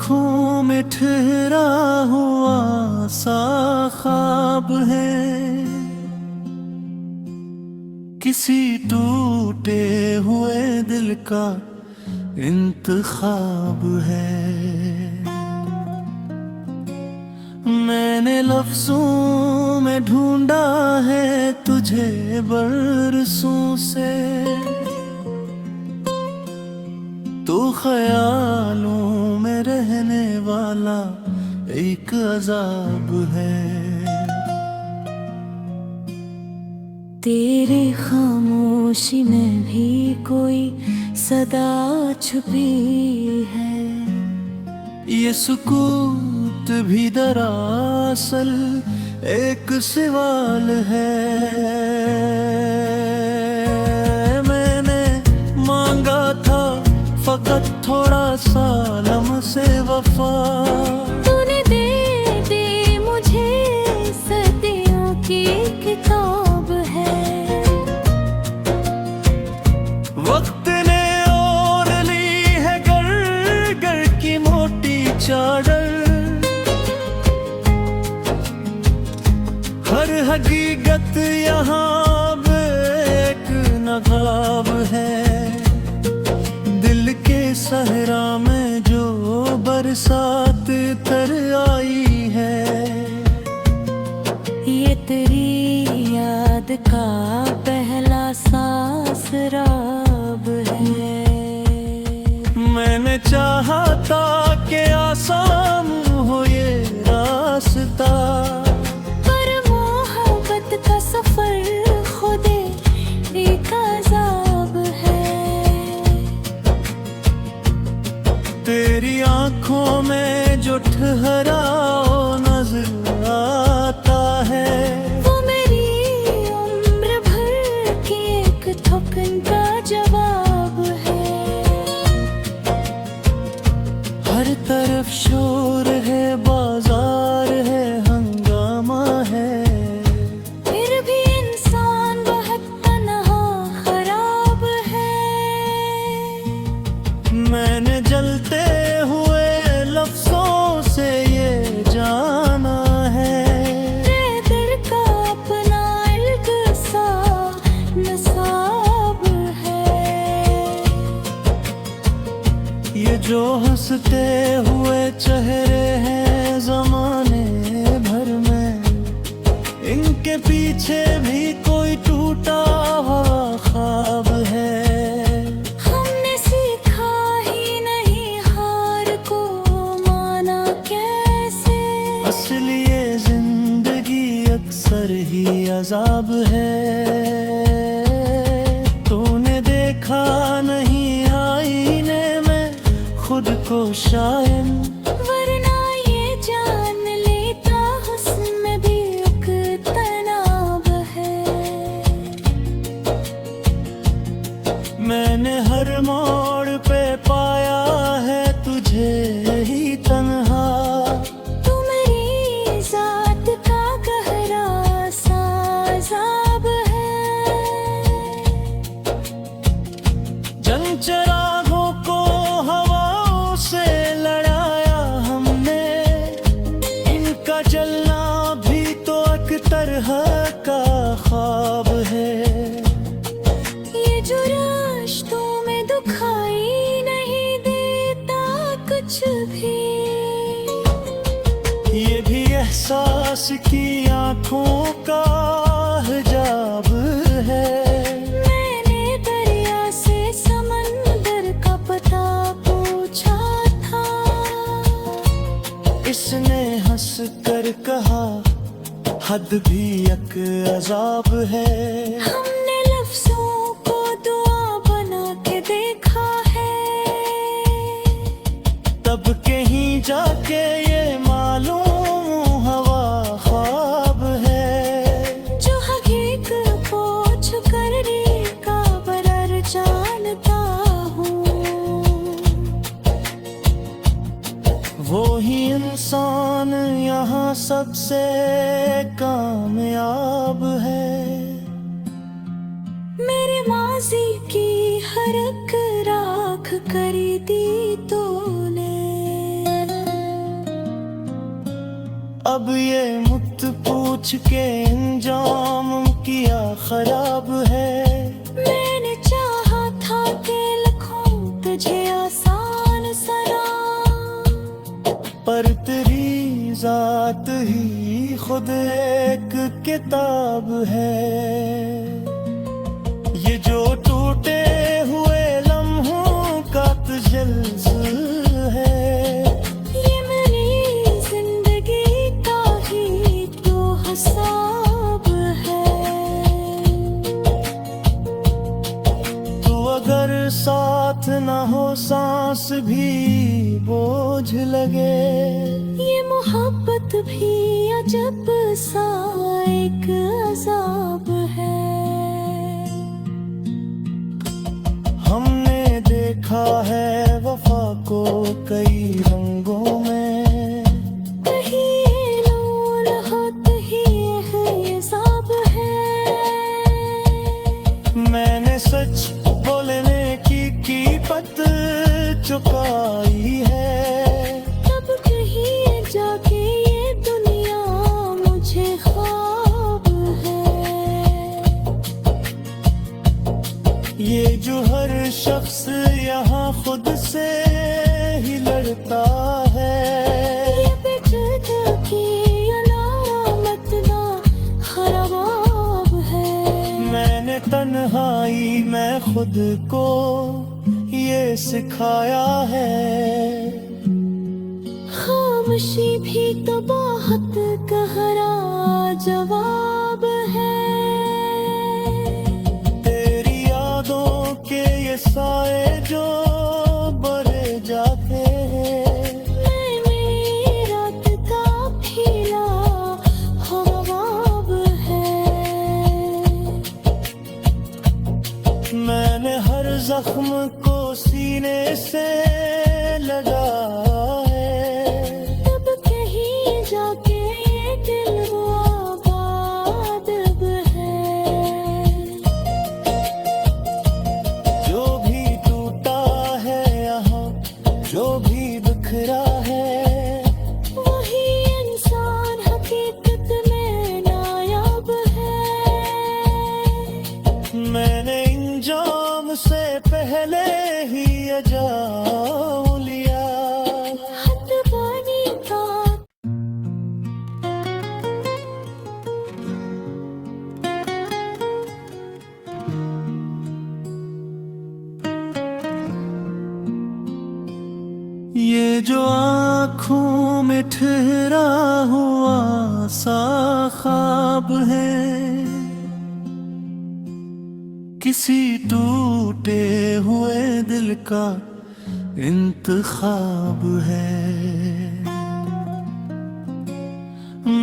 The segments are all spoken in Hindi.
आँखों में ठहरा हुआ सा ख्वाब है, किसी टूटे हुए दिल का इंतखाब है। मैंने लफ्जों में ढूंढा है तुझे बरसों से, तू ख्यालों में रहने वाला एक अजाब है। तेरे खामोशी में भी कोई सदा छुपी है, ये सुकूत भी दरअसल एक सवाल है। मैंने मांगा था फकत थोड़ा सा लम्से वफा, तूने दे दी मुझे सदियों की किताब है। वक्त ने ओढ़ ली है गर गर की मोटी चादर, हर हकीकत यहाँ एक नकाब है। दिल के सहरा में जो बरसात तर आई है, ये तेरी याद का पहला सासराब है। मैंने चाहा था कि आसान हो ये रास्ता, पर मोहब्बत का सफर खुदे एक अजाब है। तेरी आँखों में जो ठहराव नजर आता है, वो मेरी उम्र भर की एक ठोकर का जवाब है। हर तरफ शोर है, बाजार है, हंगामा है, फिर भी इंसान बहुत तन्हा खराब है। मैंने जलते हुए लफ्जों से ये जाना है, दिल का अपना इल्क सा नसाब है। ये जो हंसते हुए चेहरे हैं जमाने भर में, इनके पीछे भी कोई टूटा हुआ ख्वाब है। हमने सीखा ही नहीं हार को माना कैसे, असली ये जिंदगी अक्सर ही अजाब है। तूने देखा नहीं आईने में खुद को शायद, वरना ये जान लेता हुस्न में भी एक तनाब है। मैंने हर मोड़ पे पाया है तुझे ही तन्हा, तू मेरी जात का गहरा साज़ाब है। जंग चरागों को हवाओं से लड़ाया हमने, इनका जलना भी तो एक तरह का ख्वाब है। ये जो रास्तों में दुखाई नहीं देता कुछ भी, ये भी एहसास की आंखों का हिजाब है। मैंने दरिया से समंदर का पता पूछा था, इसने हंस कर कहा हद भी एक अजाब है। हमने लफ्जों को दुआ बना के देखा है, तब कहीं जाके ये मालूम हवा ख्वाब है। जो हकीकत पूछ कर का बरर जानता हूँ, वो ही इंसान यहाँ सबसे कामयाब है। मेरे माजी की हर एक राख करी दी तूने। अब ये मुझ पूछ के अंजाम किया खराब है। मैंने चाहा था कि लिखूं तुझे आसान सना, पर तेरी जात ही खुद एक किताब है। ये जो टूटे हुए लम्हों का तजल्सल है, ये मेरी जिंदगी का ही तो हिसाब है। तू अगर साथ न हो सांस भी बोझ लगे, ये मोहब्बत भी अजब सा एक अजाब है। हमने देखा है वफा को कई रंगों में, कहीं ये नूर हो कहीं ये हिसाब है। मैंने सच बोलने की कीमत चुकाई है। तब कहीं जाके ये दुनिया मुझे ख्वाब है। ये जो हर शख्स यहाँ खुद से ही लड़ता है, ये बेचैन की अलामत ना खराब है। मैंने तन्हाई में खुद को ये सिखाया है। खामोशी भी तो बहुत गहरा जवाब है। तेरी यादों के ये साए जो बरे जाते हैं, मैं मेरी रात का फीला ख्वाब है। मैंने हर जख्म को सीने से लगा है। तब कहीं जाके ये दिल वो आबाद है। जो भी टूटा है यहाँ, जो भी बिखरा है, वही इंसान हकीकत में नायाब है। मैंने इंजाम से पहले ही अजाम लिया। हद पानी का ये जो आँखों में ठहरा हुआ सा ख्वाब है, किसी टूटे हुए दिल का इंतखाब है।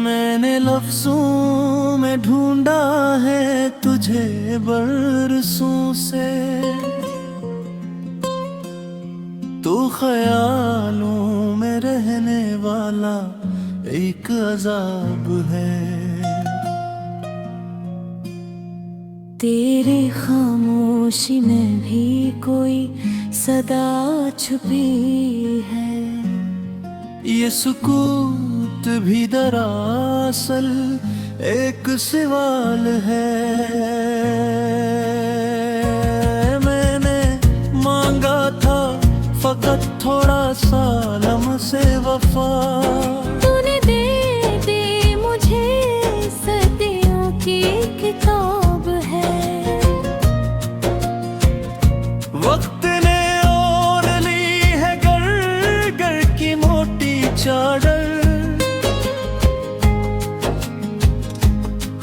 मैंने लफ्जों में ढूंढा है तुझे बरसों से, तू ख्यालों में रहने वाला एक अजाब है। तेरी खामोशी में भी कोई सदा छुपी है। ये सुकूत भी दरअसल एक सवाल है। मैंने मांगा था फकत थोड़ा सा लम्से वफा, तूने दे दी मुझे सदियों की किताब है। वक्त ने ओढ़ ली है गर गर की मोटी चादर,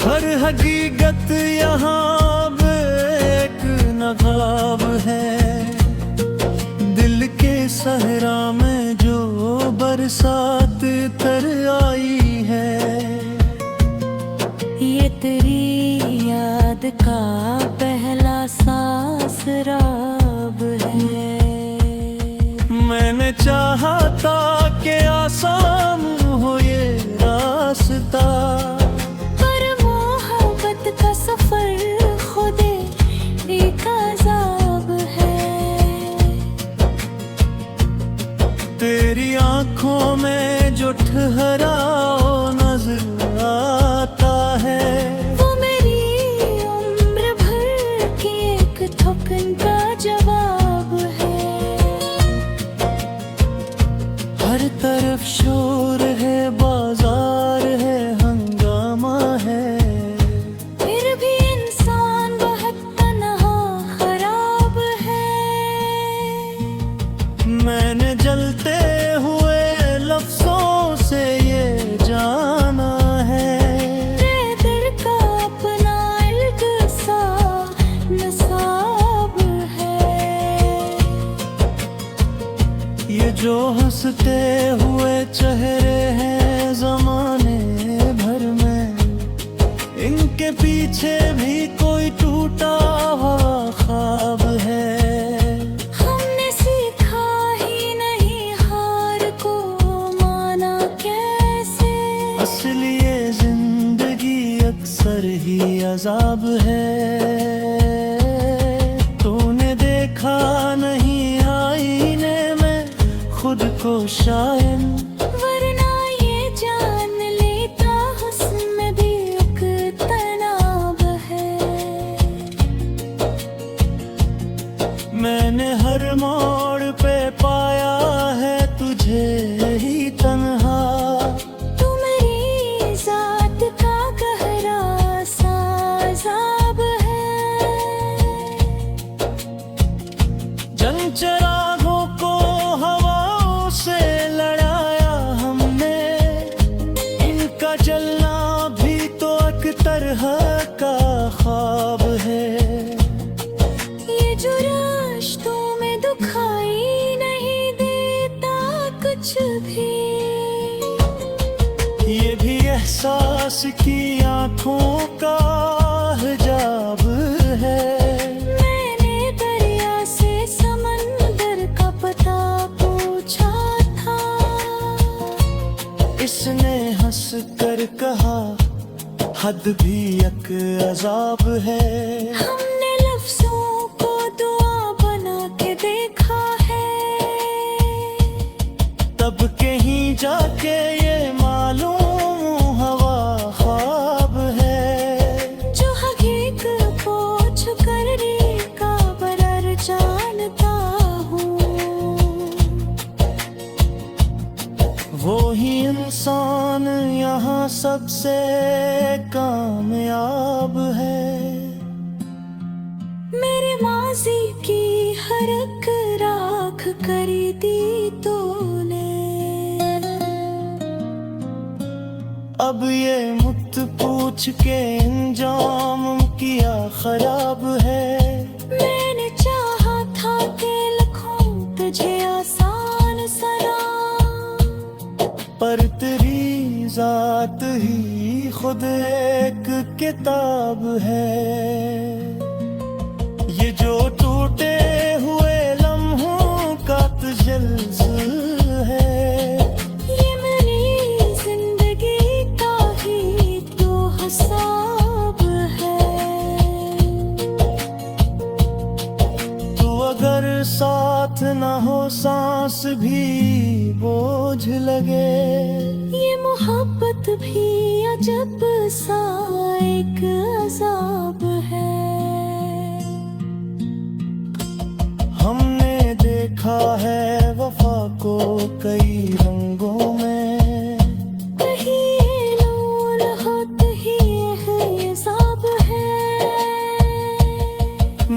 हर हकीकत यहाँ अब एक नकाब है। दिल के सहरा में जो बरसात तर आई है, ये तेरी याद का पहला सासराब है। मैंने चाहा था कि आसान हो ये रास्ता, पर मोहब्बत का सफर खुद एक अजाब है। तेरी आंखों में जो ठहराओ इसलिए जिंदगी अक्सर ही अजाब है। तूने देखा नहीं आईने में खुद को शायद, वरना ये जान लेता हुस्न में भी एक तनाव है। मैंने हर मोड़ पे पाया है तुझे ही तन्हा। तू मेरी जात का गहरा साज़ाब है। जंग चरागों को हवाओं से लड़ाया हमने, इनका जलना भी तो एक तरह का ख्वाब है। ये जो रिश्तों में दुखाई नहीं देता कुछ भी, ये भी एहसास की आंखों का हिजाब है। मैंने दरिया से समंदर का पता पूछा था। इसने हंस कर कहा हद भी एक अजाब है। हमने लफ्जों को दुआ बना के देखा है, तब कहीं जाके ये मालूम हवा ख्वाब है। जो हकीकत पूछ कर का बरर जानता हूँ। वो ही इंसान यहाँ सबसे कामयाब है। मेरे माजी की हर एक राख करी दी तूने। अब ये मुझ पूछ के इंजाम किया खराब है। मैंने चाहा था कि लिखूं तुझे आसान सना, पर तेरी जात ही खुद एक किताब है। ये जो टूटे हुए लम्हों का तजल्सल है। ये मेरी जिंदगी का ही तो हिसाब है। तू अगर साथ न हो सांस भी बोझ लगे। ये मोहब्बत भी अजब सा एक अजाब है। हमने देखा है वफा को कई रंगों में। कहीं ये नूर होते ही ये अजाब है।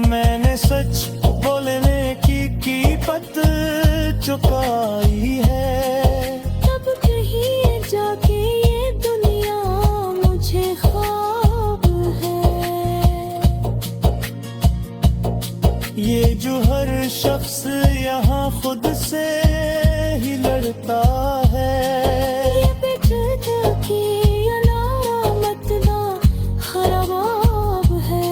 मैंने सच बोलने की कीमत चुकाई है। तब कहीं जाके ये दुनिया मुझे ख्वाब है। ये जो हर शख्स यहाँ खुद से ही लड़ता है। ये बिजद की अलामत ना खराब है।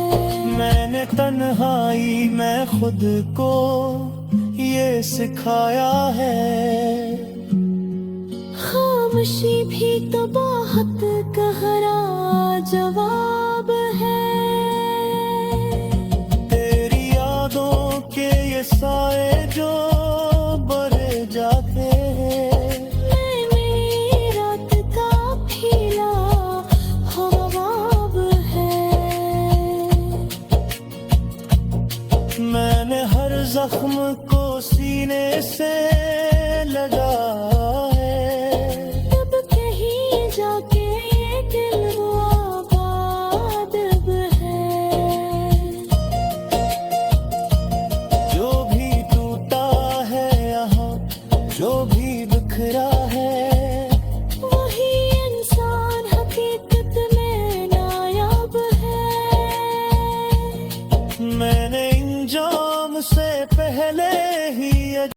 मैंने तन्हाई में खुद को ये सिखाया है। खामोशी भी तो बहुत गहरा जवाब है। तेरी यादों के ये साए जो बरे जाते हैं। मैं मेरी रात का फीला ख्वाब है। मैंने हर जख्म को सीने से लगा है। तब कहीं जाके ये दिल वो आबाद है। जो भी टूटा है यहाँ, जो भी बिखरा